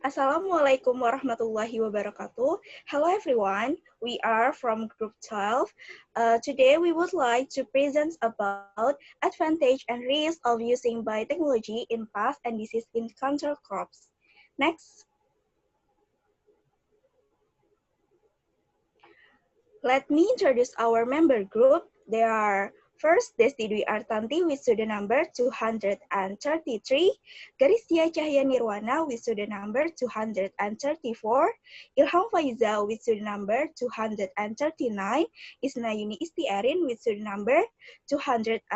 Assalamualaikum warahmatullahi wabarakatuh. Hello everyone, we are from Group 12. Today we would like to present about advantage and risk of using biotechnology in pest and disease in control crops. Next. Let me introduce our member group. They are first Desti Dwi Artanti with student number 233, Garisia Cahya Nirwana with student number 234, Ilham Faiza with student number 239, Isna Yuni Istiarin with student number 242,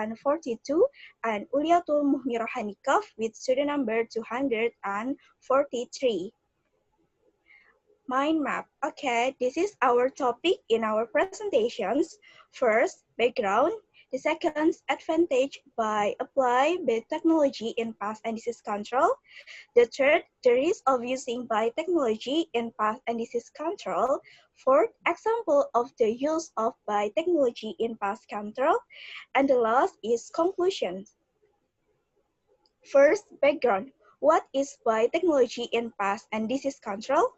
and Uliatul Muhmirah Hanikov with student number 243. Mind map. Okay, this is our topic in our presentations. First, background. The second, advantage by apply biotechnology in pest and disease control. The third, the risk of using biotechnology in pest and disease control. Fourth, example of the use of biotechnology in pest control. And the last is conclusions. First, background. What is biotechnology in pest and disease control?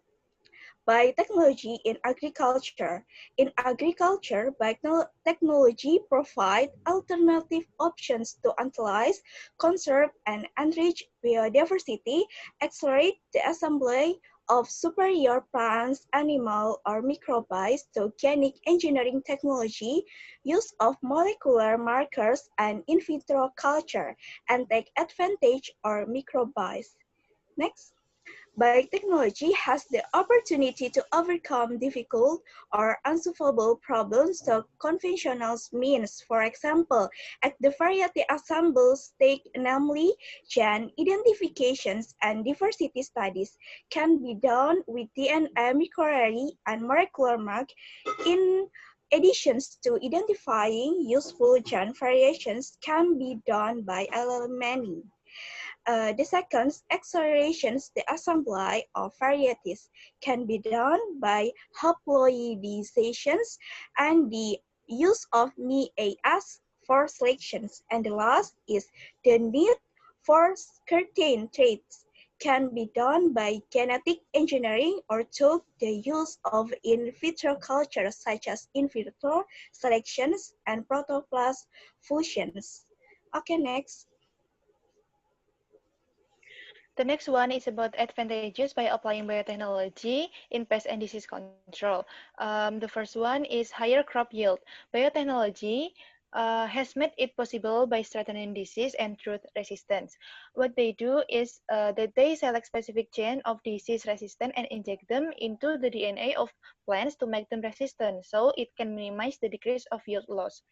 Biotechnology in agriculture. In agriculture, biotechnology provide alternative options to analyze, conserve, and enrich biodiversity, accelerate the assembly of superior plants, animal, or microbes to organic engineering technology, use of molecular markers and in vitro culture, and take advantage of microbes. Next. Biotechnology has the opportunity to overcome difficult or unsolvable problems through conventional means. For example, at the variety assemble stage, namely gene identifications and diversity studies, can be done with DNA microarray and molecular mark. In additions to identifying useful gene variations can be done by eliminating. The second, accelerations the assembly of varieties can be done by haploidizations and the use of NIAS for selections. And the last is the need for certain traits can be done by genetic engineering or through the use of in vitro culture such as in vitro selections and protoplast fusions. Okay, next. The next one is about advantages by applying biotechnology in pest and disease control. The first one is higher crop yield. Biotechnology has made it possible by strengthening disease and drought resistance. What they do is that they select specific gene of disease resistant and inject them into the DNA of plants to make them resistant, so it can minimize the decrease of yield loss.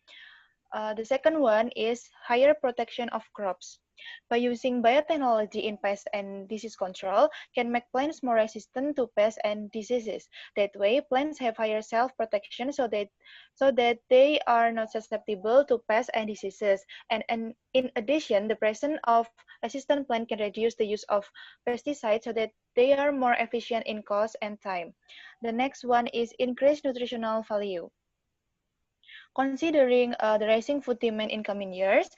The second one is higher protection of crops. By using biotechnology in pest and disease control can make plants more resistant to pests and diseases. That way, plants have higher self-protection so that they are not susceptible to pests and diseases. And in addition, the presence of resistant plant can reduce the use of pesticides so that they are more efficient in cost and time. The next one is increased nutritional value. Considering the rising food demand in coming years,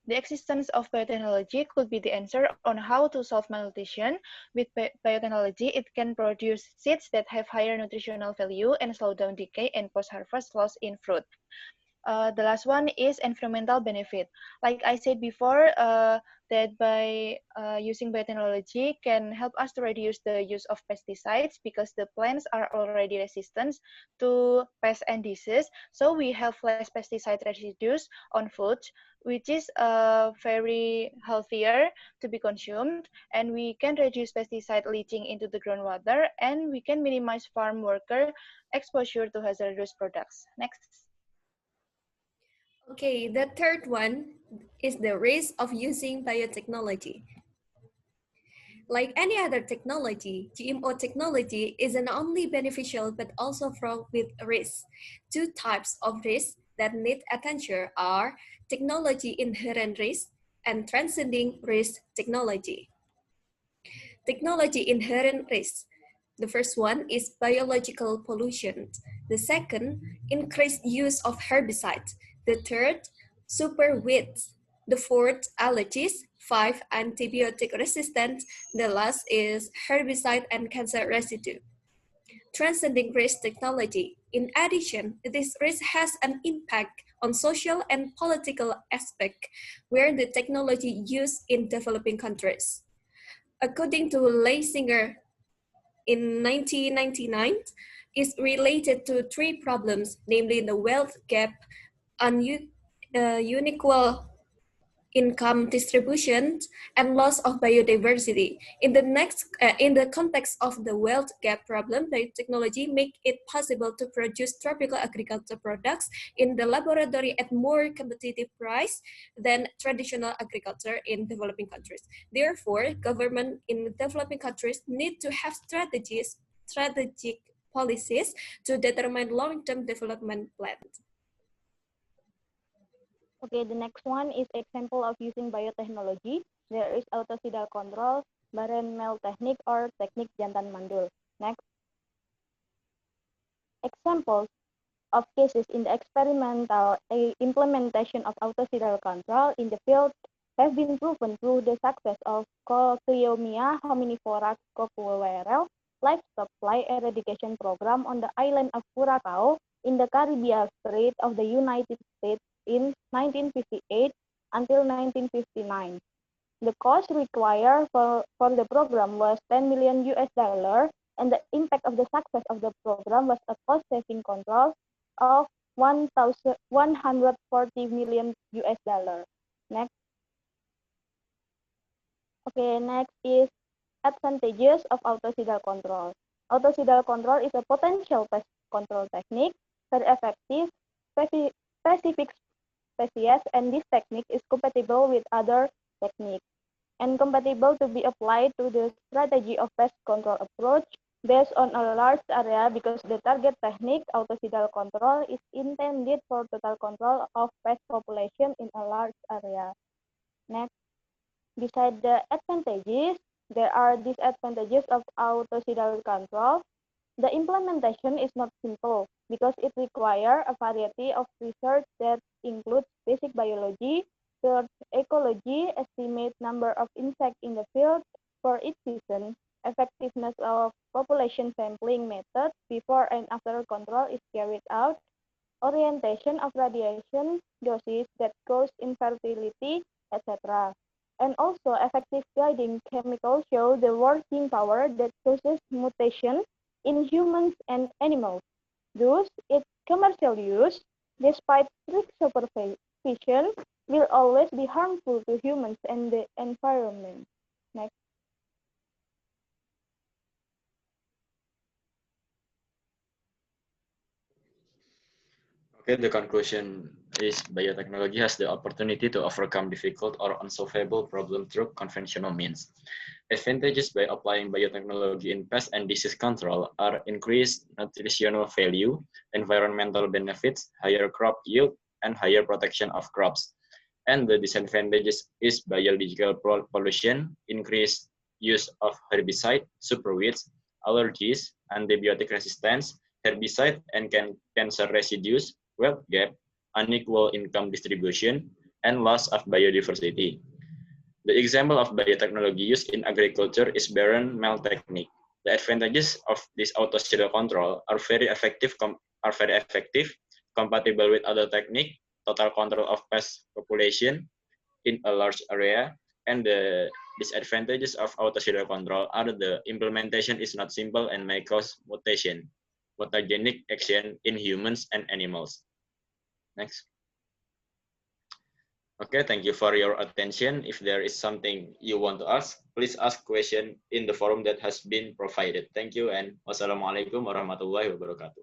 the existence of biotechnology could be the answer on how to solve malnutrition. With biotechnology, it can produce seeds that have higher nutritional value and slow down decay and post-harvest loss in fruit. The last one is environmental benefit. Like I said before, that by using biotechnology can help us to reduce the use of pesticides because the plants are already resistant to pests and disease. So we have less pesticide residues on food, which is very healthier to be consumed. And we can reduce pesticide leaching into the groundwater, and we can minimize farm worker exposure to hazardous products. Next. Okay, the third one is the risk of using biotechnology. Like any other technology, GMO technology isn't only beneficial but also fraught with risks. Two types of risks that need attention are technology inherent risk and transcending risk technology. Technology inherent risk. The first one is biological pollution. The second, increased use of herbicides. The third, super weeds. The fourth, allergies. 5, antibiotic resistance. The last is herbicide and cancer residue. Transcending risk technology. In addition, this risk has an impact on social and political aspect where the technology used in developing countries. According to Leisinger in 1999, is related to 3 problems, namely the wealth gap, unequal income distribution, and loss of biodiversity. In the context of the wealth gap problem, biotechnology make it possible to produce tropical agriculture products in the laboratory at more competitive price than traditional agriculture in developing countries. Therefore, government in developing countries need to have strategic policies to determine long-term development plans. Okay, the next one is example of using biotechnology. There is autocidal control, barren mel technique, or technique jantan mandul. Next. Examples of cases in the experimental implementation of autocidal control in the field have been proven through the success of Cocleomia hominifera copuwerel livestock fly eradication program on the island of Curacao in the Caribbean Strait of the United States in 1958 until 1959. The cost required for the program was 10 million US dollar, and the impact of the success of the program was a cost-saving control of 140 million US dollar. Next. Okay, next is advantages of autocidal control. Autocidal control is a potential pest control technique, very effective, specific species, and this technique is compatible with other techniques and compatible to be applied to the strategy of pest control approach based on a large area because the target technique, autocidal control, is intended for total control of pest population in a large area. Next, besides the advantages, there are disadvantages of autocidal control. The implementation is not simple because it requires a variety of research that includes basic biology, search ecology, estimate number of insects in the field for each season, effectiveness of population sampling method before and after control is carried out, orientation of radiation doses that cause infertility, etc. And also effective guiding chemicals show the working power that causes mutation in humans and animals. Thus, its commercial use, despite strict supervision, will always be harmful to humans and the environment. Next. Okay, the conclusion is biotechnology has the opportunity to overcome difficult or unsolvable problems through conventional means. Advantages by applying biotechnology in pest and disease control are increased nutritional value, environmental benefits, higher crop yield, and higher protection of crops. And the disadvantages is biological pollution, increased use of herbicide, superweeds, allergies, antibiotic resistance, herbicide and cancer residues, wealth gap, unequal income distribution, and loss of biodiversity. The example of biotechnology used in agriculture is barren mel technique. The advantages of this autocidal control are very effective, compatible with other technique, total control of pest population in a large area, and the disadvantages of autocidal control are the implementation is not simple and may cause mutation, mutagenic action in humans and animals. Next. Okay, thank you for your attention. If there is something you want to ask, please ask question in the forum that has been provided. Thank you and wassalamualaikum warahmatullahi wabarakatuh.